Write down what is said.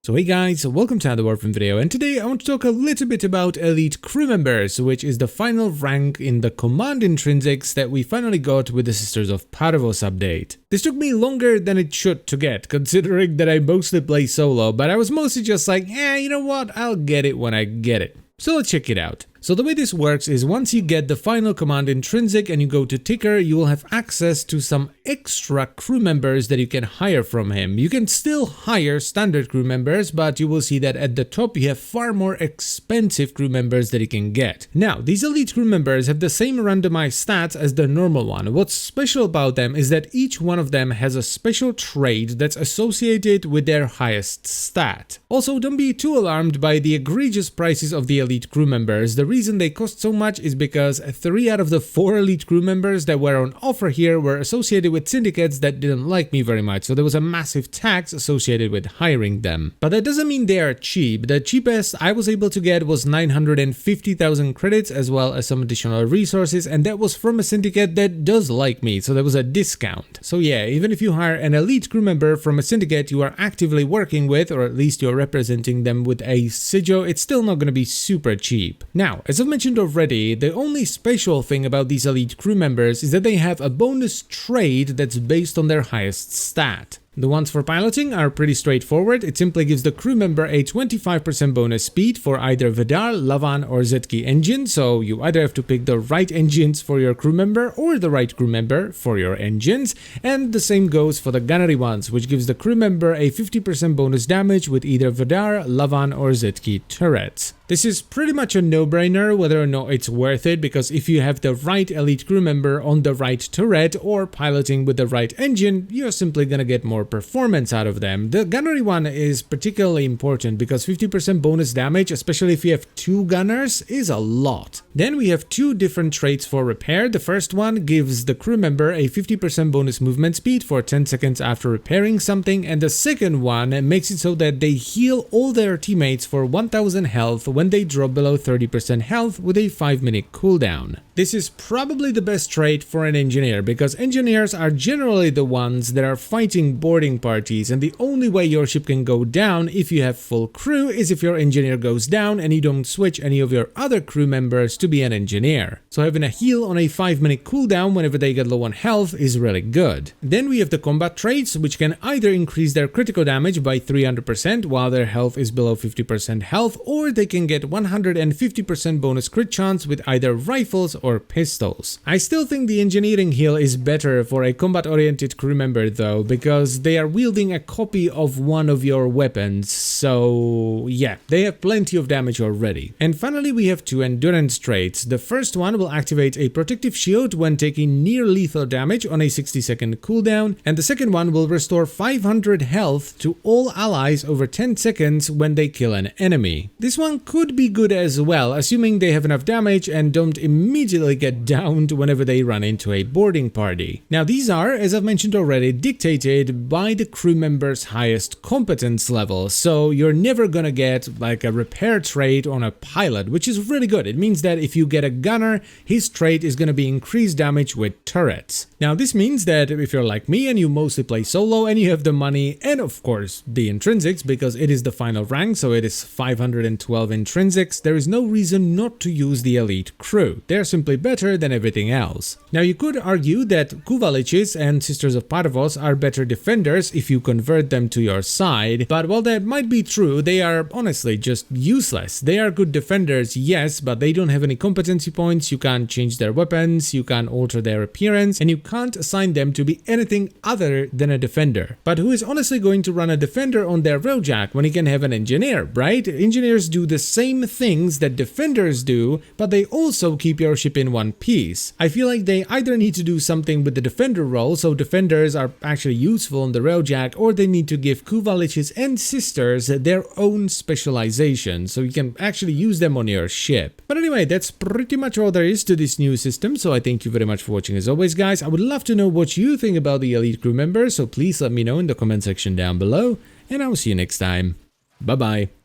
So hey guys, welcome to another Warframe video, and today I want to talk a little bit about elite crew members, which is the final rank in the command intrinsics that we finally got with the Sisters of Parvos update. This took me longer than it should to get, considering that I mostly play solo, but I was mostly just like, you know what, I'll get it when I get it. So let's check it out. So the way this works is once you get the final command intrinsic and you go to Ticker, you will have access to some extra crew members that you can hire from him. You can still hire standard crew members, but you will see that at the top you have far more expensive crew members that you can get. Now, these elite crew members have the same randomized stats as the normal one. What's special about them is that each one of them has a special trait that's associated with their highest stat. Also, don't be too alarmed by the egregious prices of the elite crew members. The reason they cost so much is because 3 out of the 4 elite crew members that were on offer here were associated with syndicates that didn't like me very much, so there was a massive tax associated with hiring them. But that doesn't mean they are cheap. The cheapest I was able to get was 950,000 credits as well as some additional resources, and that was from a syndicate that does like me, so there was a discount. So yeah, even if you hire an elite crew member from a syndicate you are actively working with, or at least you're representing them with a sigil, it's still not going to be super cheap. Now, as I've mentioned already, the only special thing about these elite crew members is that they have a bonus trait that's based on their highest stat. The ones for piloting are pretty straightforward. It simply gives the crew member a 25% bonus speed for either Vidar, Lavan or Zetki engine, so you either have to pick the right engines for your crew member or the right crew member for your engines, and the same goes for the gunnery ones, which gives the crew member a 50% bonus damage with either Vidar, Lavan or Zetki turrets. This is pretty much a no-brainer whether or not it's worth it, because if you have the right elite crew member on the right turret or piloting with the right engine, you're simply gonna get more performance out of them. The gunnery one is particularly important because 50% bonus damage, especially if you have 2 gunners, is a lot. Then we have 2 different traits for repair. The first one gives the crew member a 50% bonus movement speed for 10 seconds after repairing something, and the second one makes it so that they heal all their teammates for 1000 health when they drop below 30% health with a 5-minute cooldown. This is probably the best trait for an engineer, because engineers are generally the ones that are fighting boarding parties, and the only way your ship can go down if you have full crew is if your engineer goes down and you don't switch any of your other crew members to be an engineer. So having a heal on a 5-minute cooldown whenever they get low on health is really good. Then we have the combat traits, which can either increase their critical damage by 300% while their health is below 50% health, or they can get 150% bonus crit chance with either rifles or pistols. I still think the engineering heal is better for a combat-oriented crew member though, because they are wielding a copy of one of your weapons, so yeah, they have plenty of damage already. And finally we have 2 endurance traits. The first one will activate a protective shield when taking near lethal damage on a 60-second cooldown, and the second one will restore 500 health to all allies over 10 seconds when they kill an enemy. This one could be good as well, assuming they have enough damage and don't immediately get downed whenever they run into a boarding party. Now these are, as I've mentioned already, dictated by the crew member's highest competence level, so you're never gonna get like a repair trait on a pilot, which is really good. It means that if you get a gunner, his trait is gonna be increased damage with turrets. Now this means that if you're like me and you mostly play solo and you have the money and of course the intrinsics, because it is the final rank, so it is 512 intrinsics, there is no reason not to use the elite crew. They're simply better than everything else. Now you could argue that Kuvaliches and Sisters of Parvos are better defenders if you convert them to your side, but while that might be true, they are honestly just useless. They are good defenders, yes, but they don't have any competency points, you can't change their weapons, you can't alter their appearance, and you can't assign them to be anything other than a defender. But who is honestly going to run a defender on their Railjack when he can have an engineer, right? Engineers do the same things that defenders do, but they also keep your ship in one piece. I feel like they either need to do something with the defender role, so defenders are actually useful on the Railjack, or they need to give Kuvaliches and Sisters their own specialization, so you can actually use them on your ship. But anyway, that's pretty much all there is to this new system, so I thank you very much for watching as always, guys. I would love to know what you think about the elite crew members, so please let me know in the comment section down below, and I will see you next time. Bye bye.